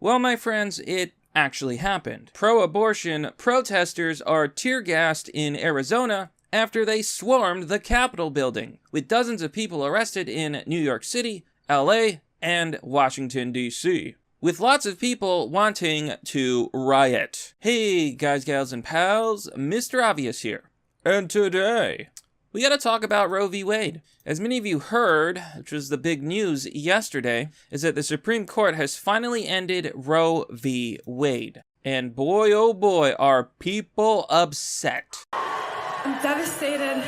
Well, my friends, it actually happened. Pro-abortion protesters are tear-gassed in Arizona after they swarmed the Capitol building, with dozens of people arrested in New York City, LA, and Washington, D.C., with lots of people wanting to riot. Hey, guys, gals, and pals, Mr. Obvious here. And today, we gotta talk about Roe v. Wade. As many of you heard, which was the big news yesterday, is that the Supreme Court has finally ended Roe v. Wade. And boy, oh boy, are people upset. I'm devastated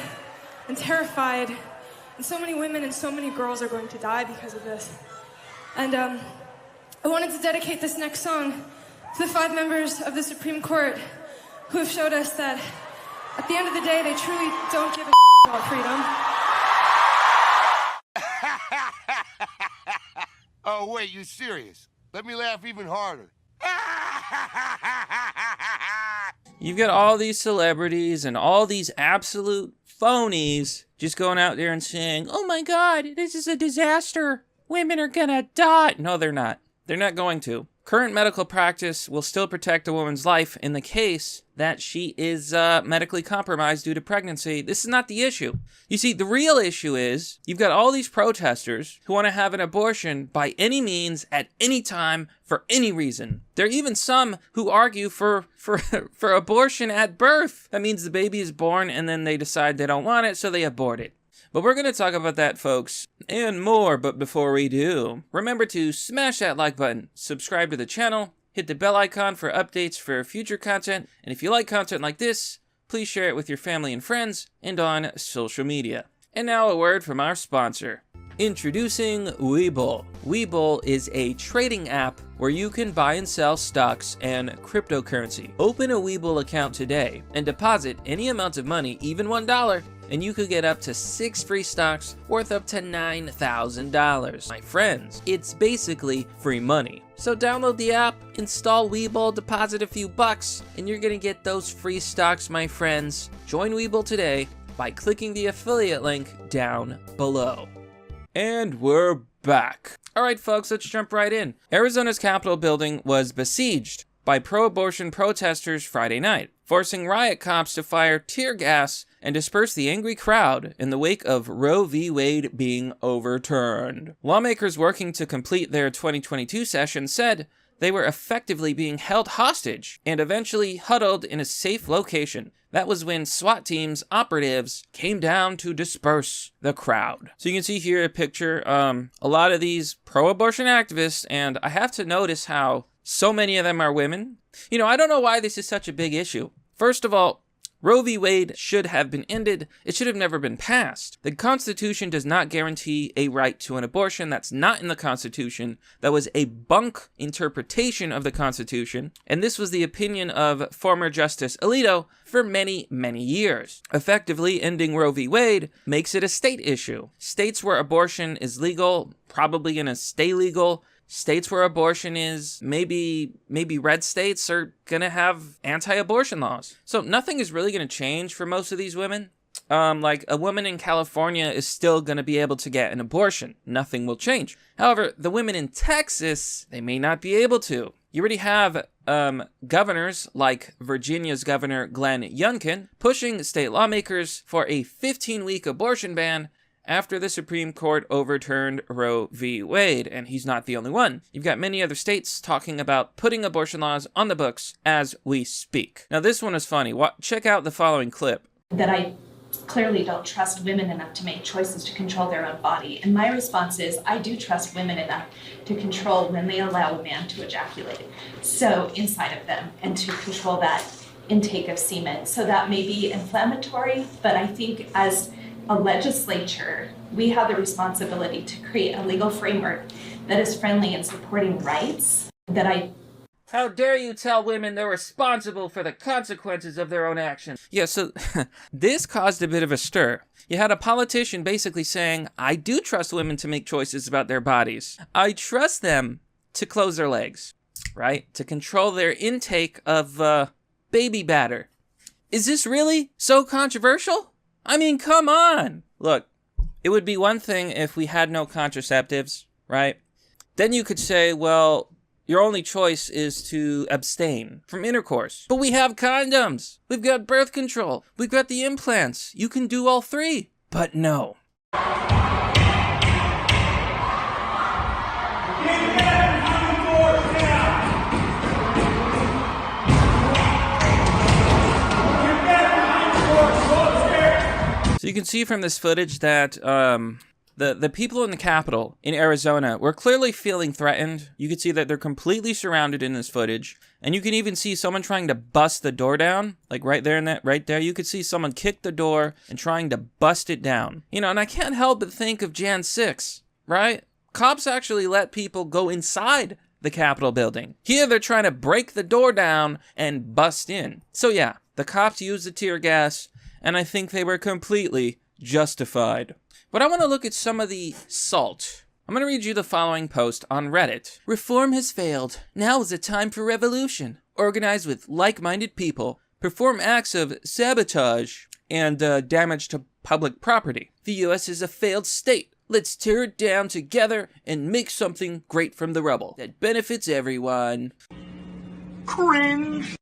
and terrified, and so many women and so many girls are going to die because of this. And I wanted to dedicate this next song to the 5 members of the Supreme Court who have showed us that at the end of the day, they truly don't give a about freedom. Oh, wait, you serious? Let me laugh even harder. You've got all these celebrities and all these absolute phonies just going out there and saying, oh my God, this is a disaster. Women are gonna die. No, they're not. They're not going to. Current medical practice will still protect a woman's life in the case that she is medically compromised due to pregnancy. This is not the issue. You see, the real issue is you've got all these protesters who want to have an abortion by any means, at any time, for any reason. There are even some who argue for abortion at birth. That means the baby is born and then they decide they don't want it, so they abort it. But we're going to talk about that, folks, and more. But before we do, remember to smash that like button, subscribe to the channel, hit the bell icon for updates for future content, and if you like content like this, please share it with your family and friends and on social media. And now a word from our sponsor. Introducing Webull. Webull is a trading app where you can buy and sell stocks and cryptocurrency. Open a Webull account today and deposit any amount of money, even $1, and you could get up to 6 free stocks worth up to $9,000. My friends, it's basically free money. So download the app, install Webull, deposit a few bucks, and you're gonna get those free stocks, my friends. Join Webull today by clicking the affiliate link down below. And we're back. All right, folks, let's jump right in. Arizona's Capitol building was besieged by pro-abortion protesters Friday night, forcing riot cops to fire tear gas and disperse the angry crowd in the wake of Roe v. Wade being overturned. Lawmakers working to complete their 2022 session said they were effectively being held hostage and eventually huddled in a safe location. That was when SWAT teams operatives came down to disperse the crowd. So you can see here a picture, a lot of these pro-abortion activists, and I have to notice how so many of them are women. You know, I don't know why this is such a big issue. First of all, Roe v. Wade should have been ended. It should have never been passed. The Constitution does not guarantee a right to an abortion. That's not in the Constitution. That was a bunk interpretation of the Constitution. And this was the opinion of former Justice Alito for many, many years. Effectively, ending Roe v. Wade makes it a state issue. States where abortion is legal, probably going to stay legal. States where abortion is, maybe red states are gonna have anti-abortion laws. So nothing is really gonna change for most of these women. Like a woman in California is still gonna be able to get an abortion. Nothing will change. However, the women in Texas, they may not be able to. You already have governors like Virginia's Governor Glenn Youngkin pushing state lawmakers for a 15-week abortion ban after the Supreme Court overturned Roe v. Wade, and he's not the only one. You've got many other states talking about putting abortion laws on the books as we speak. Now, this one is funny. Check out the following clip. That I clearly don't trust women enough to make choices to control their own body. And my response is, I do trust women enough to control when they allow a man to ejaculate. So inside of them, and to control that intake of semen. So that may be inflammatory, but I think as a legislature, we have the responsibility to create a legal framework that is friendly in supporting rights How dare you tell women they're responsible for the consequences of their own actions? Yeah, so this caused a bit of a stir. You had a politician basically saying, I do trust women to make choices about their bodies. I trust them to close their legs, right? To control their intake of baby batter. Is this really so controversial? I mean, come on. Look, it would be one thing if we had no contraceptives, right? Then you could say, well, your only choice is to abstain from intercourse. But we have condoms. We've got birth control. We've got the implants. You can do all three. But no. So you can see from this footage that the people in the Capitol in Arizona were clearly feeling threatened. You can see that they're completely surrounded in this footage. And you can even see someone trying to bust the door down. Like right there, you could see someone kick the door and trying to bust it down. You know, and I can't help but think of Jan 6, right? Cops actually let people go inside the Capitol building. Here they're trying to break the door down and bust in. So yeah, the cops used the tear gas, and I think they were completely justified. But I want to look at some of the salt. I'm going to read you the following post on Reddit. Reform has failed. Now is the time for revolution. Organize with like-minded people. Perform acts of sabotage and damage to public property. The U.S. is a failed state. Let's tear it down together and make something great from the rubble that benefits everyone. Cringe.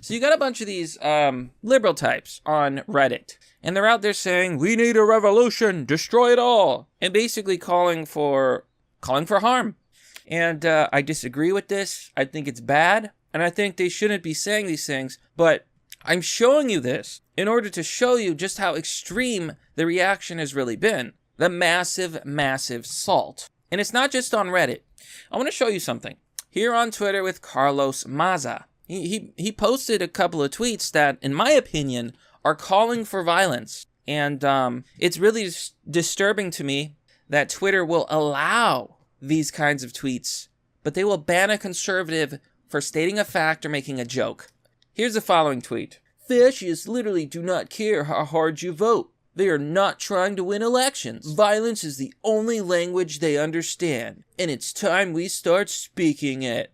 So you got a bunch of these liberal types on Reddit, and they're out there saying, we need a revolution, destroy it all, and basically calling for harm. And I disagree with this. I think it's bad, and I think they shouldn't be saying these things, but I'm showing you this in order to show you just how extreme the reaction has really been. The massive, massive salt. And it's not just on Reddit. I want to show you something. Here on Twitter with Carlos Maza. He posted a couple of tweets that, in my opinion, are calling for violence. And it's really disturbing to me that Twitter will allow these kinds of tweets, but they will ban a conservative for stating a fact or making a joke. Here's the following tweet. Fascists literally do not care how hard you vote. They are not trying to win elections. Violence is the only language they understand, and it's time we start speaking it.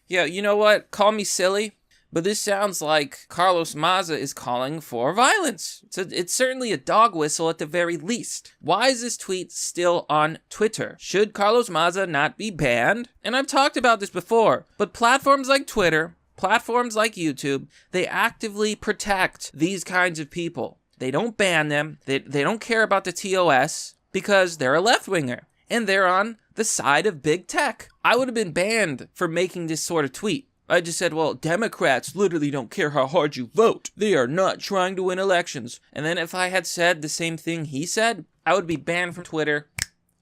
Yeah, you know what? Call me silly, but this sounds like Carlos Maza is calling for violence. It's certainly a dog whistle at the very least. Why is this tweet still on Twitter? Should Carlos Maza not be banned? And I've talked about this before, but platforms like Twitter, platforms like YouTube, they actively protect these kinds of people. They don't ban them. They don't care about the TOS because they're a left-winger and they're on the side of big tech. I would have been banned for making this sort of tweet. I just said, well, Democrats literally don't care how hard you vote. They are not trying to win elections. And then if I had said the same thing he said, I would be banned from Twitter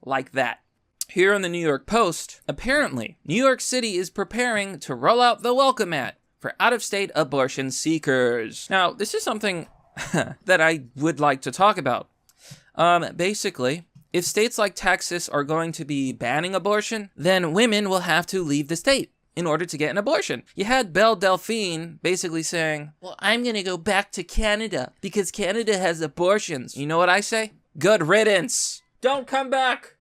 like that. Here on the New York Post, apparently, New York City is preparing to roll out the welcome mat for out-of-state abortion seekers. Now, this is something that I would like to talk about. Basically, if states like Texas are going to be banning abortion, then women will have to leave the state in order to get an abortion. You had Belle Delphine basically saying, well, I'm going to go back to Canada because Canada has abortions. You know what I say? Good riddance. Don't come back.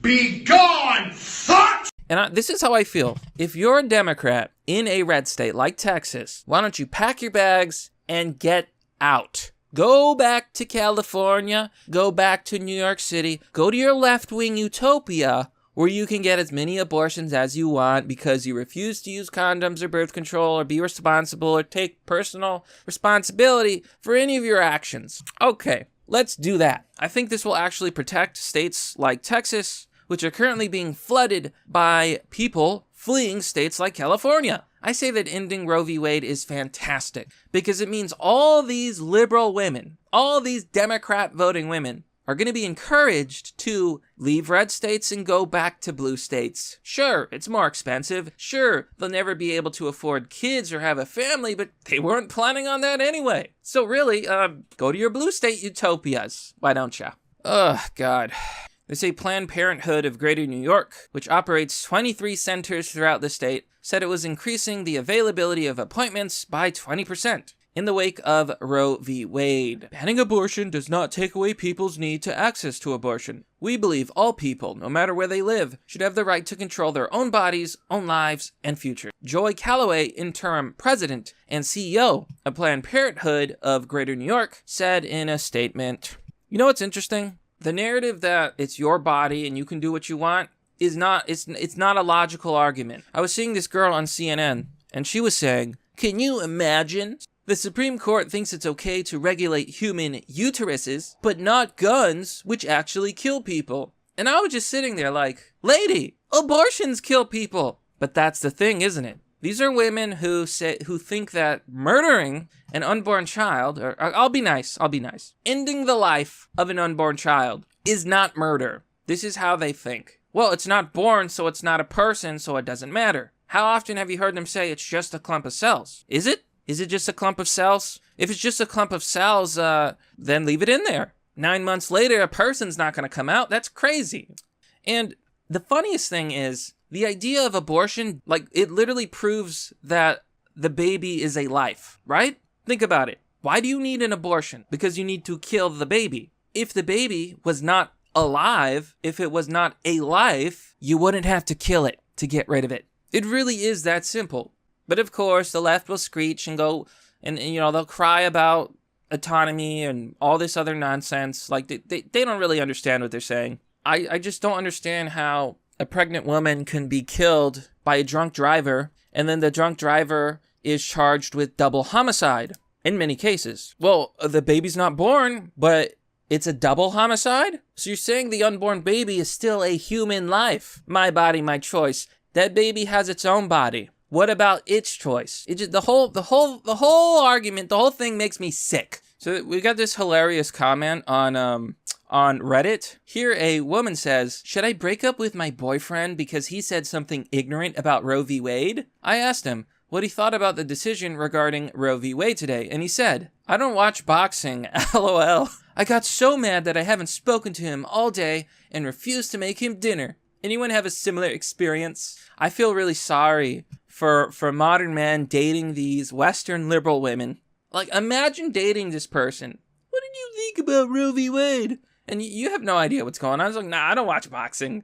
Be gone, fuck! And this is how I feel. If you're a Democrat in a red state like Texas, why don't you pack your bags and get out? Go back to California, go back to New York City, go to your left-wing utopia where you can get as many abortions as you want because you refuse to use condoms or birth control or be responsible or take personal responsibility for any of your actions. Okay, let's do that. I think this will actually protect states like Texas, which are currently being flooded by people fleeing states like California. I say that ending Roe v. Wade is fantastic because it means all these liberal women, all these Democrat voting women are going to be encouraged to leave red states and go back to blue states. Sure, it's more expensive. Sure, they'll never be able to afford kids or have a family, but they weren't planning on that anyway. So really, go to your blue state utopias. Why don't ya? Ugh, God. They say Planned Parenthood of Greater New York, which operates 23 centers throughout the state, said it was increasing the availability of appointments by 20% in the wake of Roe v. Wade. Banning abortion does not take away people's need to access to abortion. We believe all people, no matter where they live, should have the right to control their own bodies, own lives, and future. Joy Calloway, interim president and CEO of Planned Parenthood of Greater New York, said in a statement, you know what's interesting? The narrative that it's your body and you can do what you want is not, it's not a logical argument. I was seeing this girl on CNN, and she was saying, can you imagine? The Supreme Court thinks it's okay to regulate human uteruses, but not guns, which actually kill people. And I was just sitting there like, lady, abortions kill people. But that's the thing, isn't it? These are women who think that murdering an unborn child, or I'll be nice, ending the life of an unborn child is not murder. This is how they think. Well, it's not born, so it's not a person, so it doesn't matter. How often have you heard them say it's just a clump of cells? Is it? Is it just a clump of cells? If it's just a clump of cells, then leave it in there. 9 months later, a person's not going to come out. That's crazy. And the funniest thing is, the idea of abortion, like, it literally proves that the baby is a life, right? Think about it. Why do you need an abortion? Because you need to kill the baby. If the baby was not alive, if it was not a life, you wouldn't have to kill it to get rid of it. It really is that simple. But of course, the left will screech and go, and you know, they'll cry about autonomy and all this other nonsense. Like, they don't really understand what they're saying. I just don't understand how a pregnant woman can be killed by a drunk driver, and then the drunk driver is charged with double homicide in many cases. Well, the baby's not born, but it's a double homicide? So you're saying the unborn baby is still a human life? My body, my choice. That baby has its own body. What about its choice? It just, the whole argument, the whole thing makes me sick. So we got this hilarious comment on Reddit. Here a woman says, should I break up with my boyfriend because he said something ignorant about Roe v. Wade? I asked him what he thought about the decision regarding Roe v. Wade today, and he said, I don't watch boxing, lol. I got so mad that I haven't spoken to him all day and refused to make him dinner. Anyone have a similar experience? I feel really sorry for modern men dating these Western liberal women. Like, imagine dating this person. What did you think about Roe v. Wade? And you have no idea what's going on. I was like, nah, I don't watch boxing.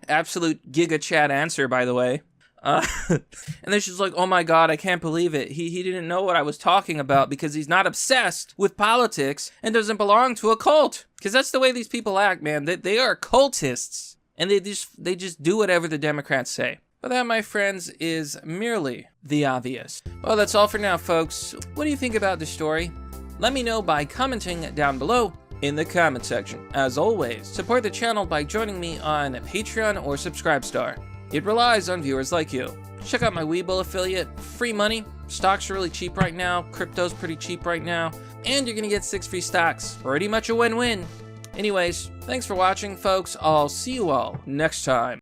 Absolute Giga Chat answer, by the way. And then she's like, oh my god, I can't believe it. He didn't know what I was talking about because he's not obsessed with politics and doesn't belong to a cult. Because that's the way these people act, man. They are cultists. And they just do whatever the Democrats say. But that, my friends, is merely the obvious. Well, that's all for now, folks. What do you think about this story? Let me know by commenting down below in the comment section. As always, support the channel by joining me on Patreon or Subscribestar. It relies on viewers like you. Check out my Webull affiliate, free money. Stocks are really cheap right now. Crypto's pretty cheap right now. And you're gonna get 6 free stocks. Pretty much a win-win. Anyways, thanks for watching, folks. I'll see you all next time.